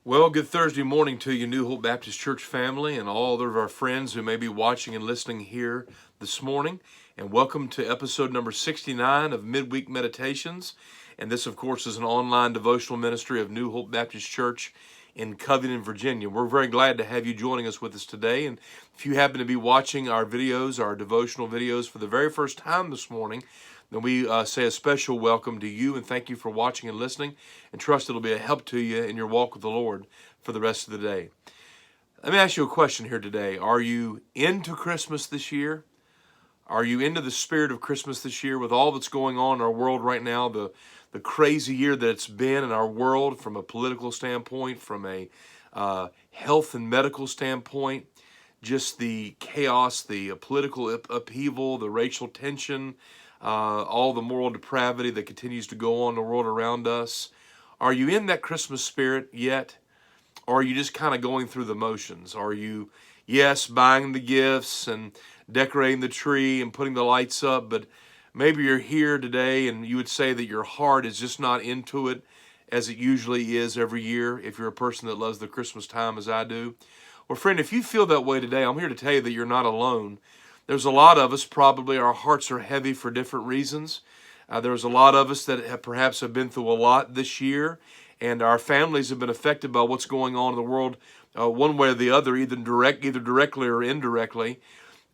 Well, good Thursday morning to you, New Hope Baptist Church family, and all of our friends who may be watching and listening here this morning. And welcome to episode number 69 of Midweek Meditations. And this, of course, is an online devotional ministry of New Hope Baptist Church in Covington, Virginia. We're very glad to have you joining us with us today. And if you happen to be watching our videos, our devotional videos for the very first time this morning, then we say a special welcome to you and thank you for watching and listening, and trust it'll be a help to you in your walk with the Lord for the rest of the day. Let me ask you a question here today. Are you into Christmas this year? Are you into the spirit of Christmas this year with all that's going on in our world right now, the crazy year that it's been in our world from a political standpoint, from a health and medical standpoint, just the chaos, the political upheaval, the racial tension, all the moral depravity that continues to go on in the world around us? Are you in that Christmas spirit yet? Or are you just kind of going through the motions? Are you, yes, buying the gifts and decorating the tree and putting the lights up, but maybe you're here today and you would say that your heart is just not into it as it usually is every year if you're a person that loves the Christmas time as I do? Well, friend, if you feel that way today, I'm here to tell you that you're not alone. There's a lot of us, probably our hearts are heavy for different reasons. There's a lot of us that perhaps have been through a lot this year, and our families have been affected by what's going on in the world one way or the other, either directly or indirectly.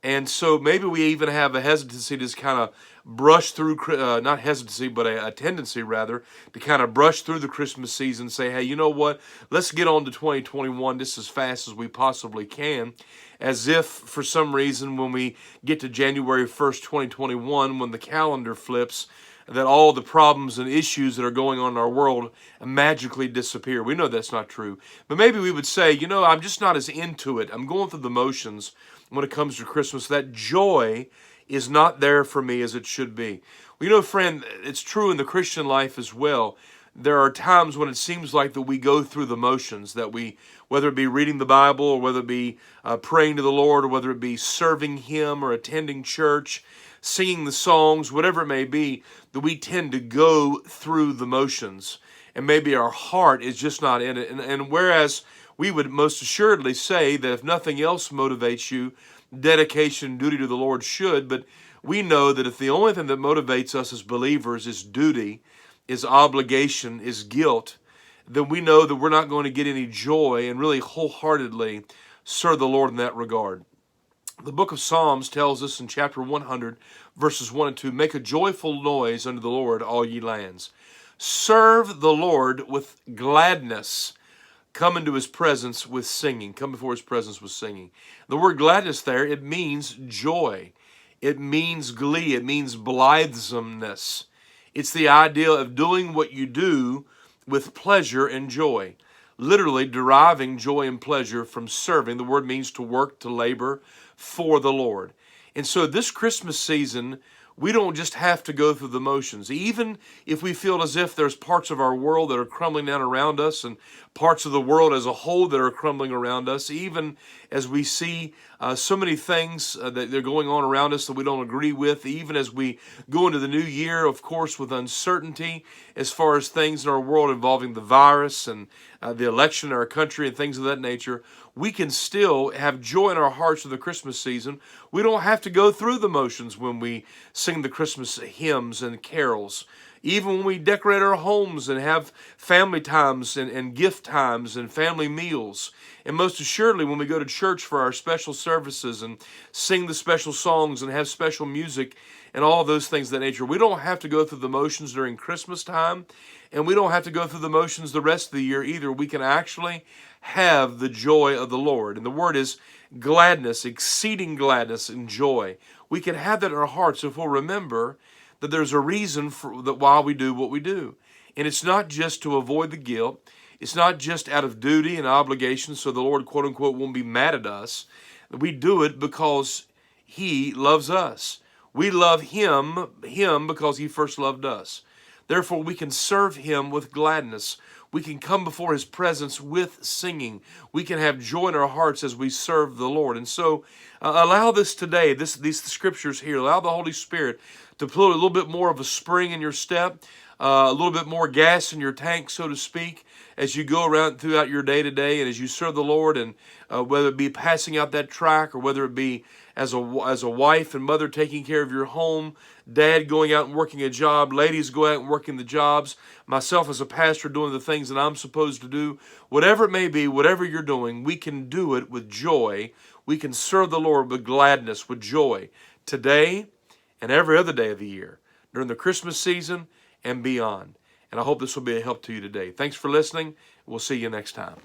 And so maybe we even have a hesitancy to just kind of brush through, not hesitancy, but a tendency rather, to kind of brush through the Christmas season and say, hey, you know what, let's get on to 2021 just as fast as we possibly can, as if for some reason when we get to January 1st, 2021, when the calendar flips, that all the problems and issues that are going on in our world magically disappear. We know that's not true. But maybe we would say, you know, I'm just not as into it. I'm going through the motions when it comes to Christmas. That joy is not there for me as it should be. Well, you know, friend, it's true in the Christian life as well. There are times when it seems like that we go through the motions, that we, whether it be reading the Bible or whether it be praying to the Lord or whether it be serving Him or attending church, singing the songs, whatever it may be, that we tend to go through the motions. And maybe our heart is just not in it. And whereas we would most assuredly say that if nothing else motivates you, dedication and duty to the Lord should, but we know that if the only thing that motivates us as believers is duty, is obligation, is guilt, then we know that we're not going to get any joy and really wholeheartedly serve the Lord in that regard. The book of Psalms tells us in chapter 100, verses 1 and 2, make a joyful noise unto the Lord, all ye lands. Serve the Lord with gladness. Come into His presence with singing. Come before His presence with singing. The word gladness there, it means joy. It means glee. It means blithesomeness. It's the idea of doing what you do with pleasure and joy. Literally deriving joy and pleasure from serving. The word means to work, to labor for the Lord. And so this Christmas season, we don't just have to go through the motions. Even if we feel as if there's parts of our world that are crumbling down around us and parts of the world as a whole that are crumbling around us, even as we see so many things that are going on around us that we don't agree with, even as we go into the new year, of course, with uncertainty as far as things in our world involving the virus and the election in our country and things of that nature, we can still have joy in our hearts for the Christmas season. We don't have to go through the motions when we sing the Christmas hymns and carols. Even when we decorate our homes and have family times and gift times and family meals. And most assuredly, when we go to church for our special services and sing the special songs and have special music and all of those things of that nature, we don't have to go through the motions during Christmas time, and we don't have to go through the motions the rest of the year either. We can actually have the joy of the Lord. And the word is gladness, exceeding gladness and joy. We can have that in our hearts if we'll remember that there's a reason for that why we do what we do. And it's not just to avoid the guilt. It's not just out of duty and obligation so the Lord, quote unquote, won't be mad at us. We do it because He loves us. We love Him because He first loved us. Therefore, we can serve Him with gladness. We can come before His presence with singing. We can have joy in our hearts as we serve the Lord. And so allow this today, these scriptures here, allow the Holy Spirit to put a little bit more of a spring in your step. a little bit more gas in your tank, so to speak, as you go around throughout your day to day, and as you serve the Lord, and whether it be passing out that tract, or whether it be as a wife and mother taking care of your home, dad going out and working a job, ladies go out and working the jobs, myself as a pastor doing the things that I'm supposed to do. Whatever it may be, whatever you're doing, we can do it with joy. We can serve the Lord with gladness, with joy, today and every other day of the year, during the Christmas season and beyond. And I hope this will be a help to you today. Thanks for listening. We'll see you next time.